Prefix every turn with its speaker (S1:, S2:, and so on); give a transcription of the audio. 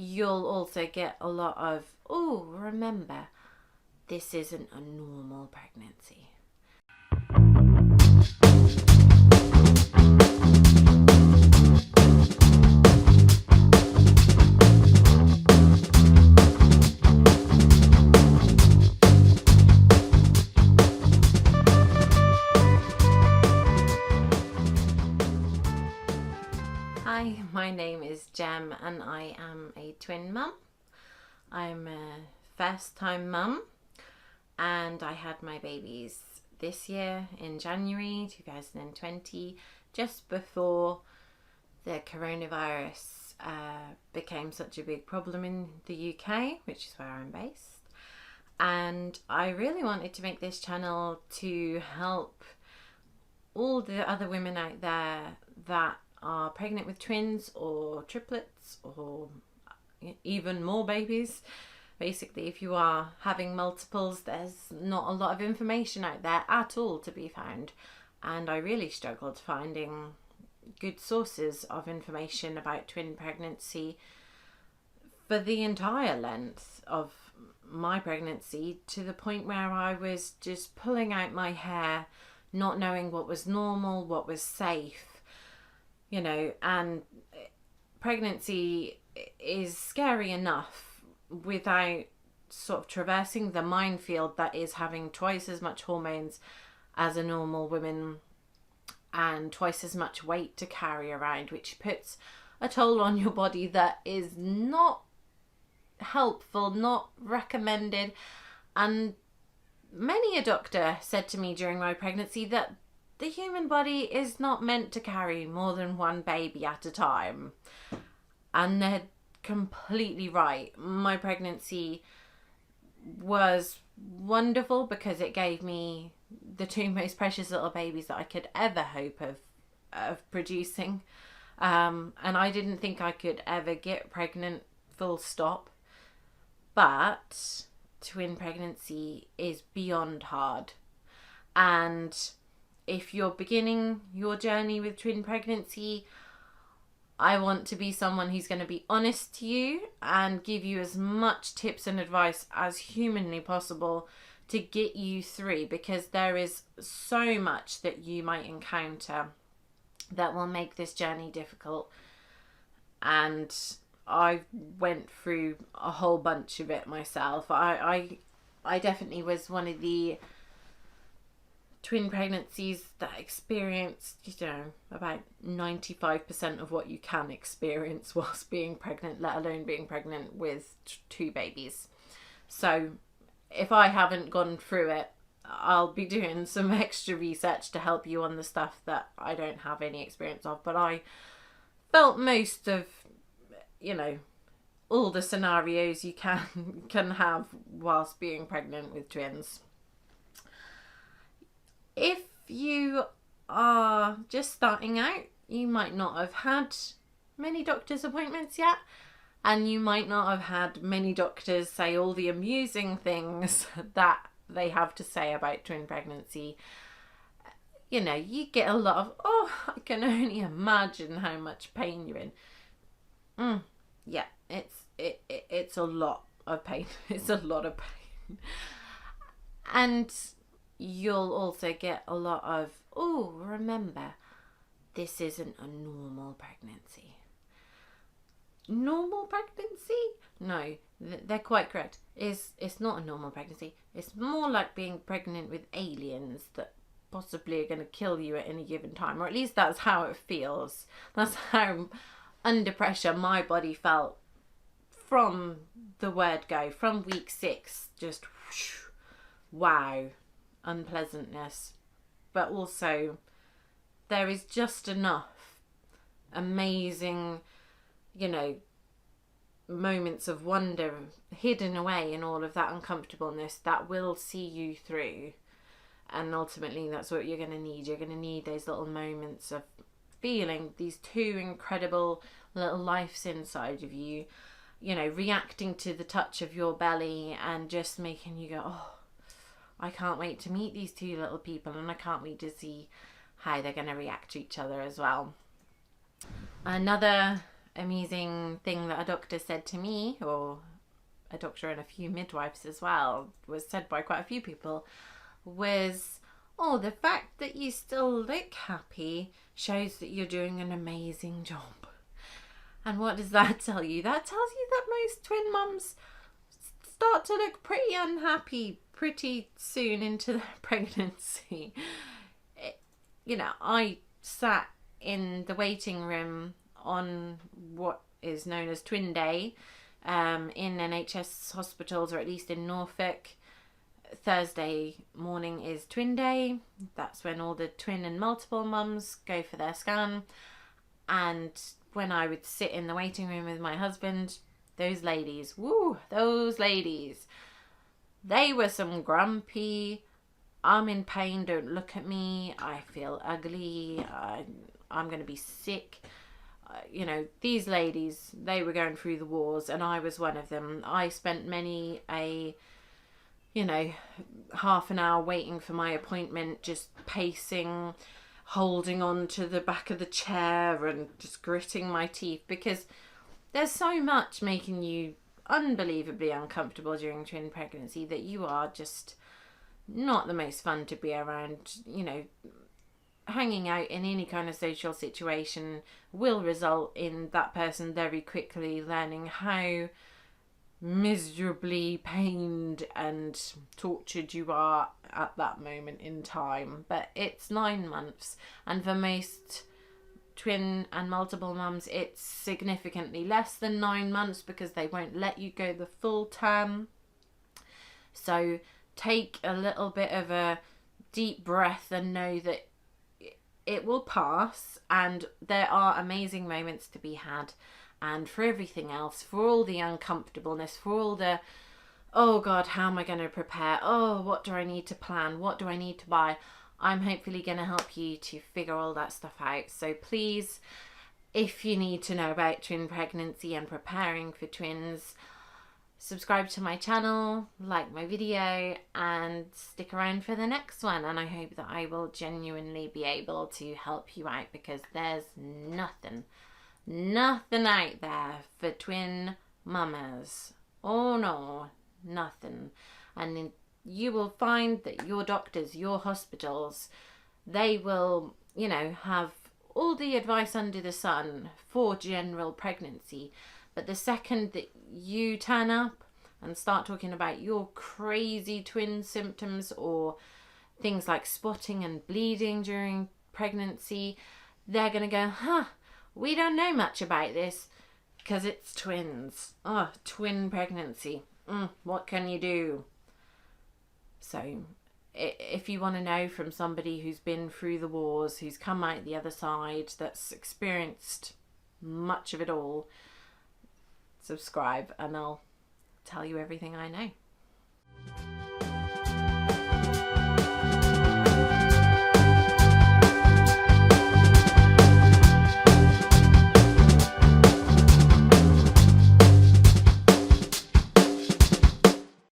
S1: you'll also get a lot of, oh, remember, this isn't a normal pregnancy. Hi, my name is Jem and I am a twin mum. I'm a first time mum and I had my babies this year in January 2020, just before the coronavirus became such a big problem in the UK, which is where I'm based. And I really wanted to make this channel to help all the other women out there that are pregnant with twins or triplets or even more babies. Basically, if you are having multiples, there's not a lot of information out there at all to be found, and I really struggled finding good sources of information about twin pregnancy for the entire length of my pregnancy, to the point where I was just pulling out my hair, not knowing what was normal, what was safe. And pregnancy is scary enough without sort of traversing the minefield that is having twice as much hormones as a normal woman and twice as much weight to carry around, which puts a toll on your body that is not helpful, not recommended. And many a doctor said to me during my pregnancy that the human body is not meant to carry more than one baby at a time. And they're completely right. My pregnancy was wonderful because it gave me the two most precious little babies that I could ever hope of producing. And I didn't think I could ever get pregnant, full stop. But twin pregnancy is beyond hard. And if you're beginning your journey with twin pregnancy, I want to be someone who's going to be honest to you and give you as much tips and advice as humanly possible to get you through, because there is so much that you might encounter that will make this journey difficult. And I went through a whole bunch of it myself. I definitely was one of the twin pregnancies that experienced, about 95% of what you can experience whilst being pregnant, let alone being pregnant with two babies. So if I haven't gone through it, I'll be doing some extra research to help you on the stuff that I don't have any experience of. But I felt most of, all the scenarios you can have whilst being pregnant with twins. If you are just starting out, you might not have had many doctor's appointments yet, and you might not have had many doctors say all the amusing things that they have to say about twin pregnancy. You get a lot of, I can only imagine how much pain you're in. Yeah, it's a lot of pain. It's a lot of pain. And you'll also get a lot of, oh, remember, this isn't a normal pregnancy. Normal pregnancy? No, they're quite correct. It's not a normal pregnancy. It's more like being pregnant with aliens that possibly are going to kill you at any given time, or at least that's how it feels. That's how under pressure my body felt from the word go, from week 6. Just whoosh, wow, unpleasantness. But also there is just enough amazing, moments of wonder hidden away in all of that uncomfortableness that will see you through. And ultimately that's what you're going to need. You're going to need those little moments of feeling these two incredible little lives inside of you, reacting to the touch of your belly and just making you go, oh, I can't wait to meet these two little people, and I can't wait to see how they're going to react to each other as well. Another amusing thing that a doctor said to me, or a doctor and a few midwives as well, was said by quite a few people, was, oh, the fact that you still look happy shows that you're doing an amazing job. And what does that tell you? That tells you that most twin mums start to look pretty unhappy pretty soon into their pregnancy. I sat in the waiting room on what is known as Twin Day in NHS hospitals, or at least in Norfolk. Thursday morning is Twin Day. That's when all the twin and multiple mums go for their scan. And when I would sit in the waiting room with my husband, those ladies, they were some grumpy, I'm in pain, don't look at me, I feel ugly, I'm going to be sick. These ladies, they were going through the wars, and I was one of them. I spent many a half an hour waiting for my appointment, just pacing, holding on to the back of the chair and just gritting my teeth, because there's so much making you unbelievably uncomfortable during twin pregnancy that you are just not the most fun to be around. Hanging out in any kind of social situation will result in that person very quickly learning how miserably pained and tortured you are at that moment in time. But it's 9 months, and for most twin and multiple mums it's significantly less than 9 months, because they won't let you go the full term. So take a little bit of a deep breath and know that it will pass, and there are amazing moments to be had. And for everything else, for all the uncomfortableness, for all the, oh God, how am I going to prepare? Oh, what do I need to plan? What do I need to buy? I'm hopefully going to help you to figure all that stuff out. So please, if you need to know about twin pregnancy and preparing for twins, subscribe to my channel, like my video, and stick around for the next one. And I hope that I will genuinely be able to help you out, because there's nothing out there for twin mamas. Oh no, nothing. And then you will find that your doctors, your hospitals, they will, have all the advice under the sun for general pregnancy. But the second that you turn up and start talking about your crazy twin symptoms, or things like spotting and bleeding during pregnancy, they're going to go, we don't know much about this because it's twins. Oh, twin pregnancy. What can you do? So if you want to know from somebody who's been through the wars, who's come out the other side, that's experienced much of it all, subscribe and I'll tell you everything I know.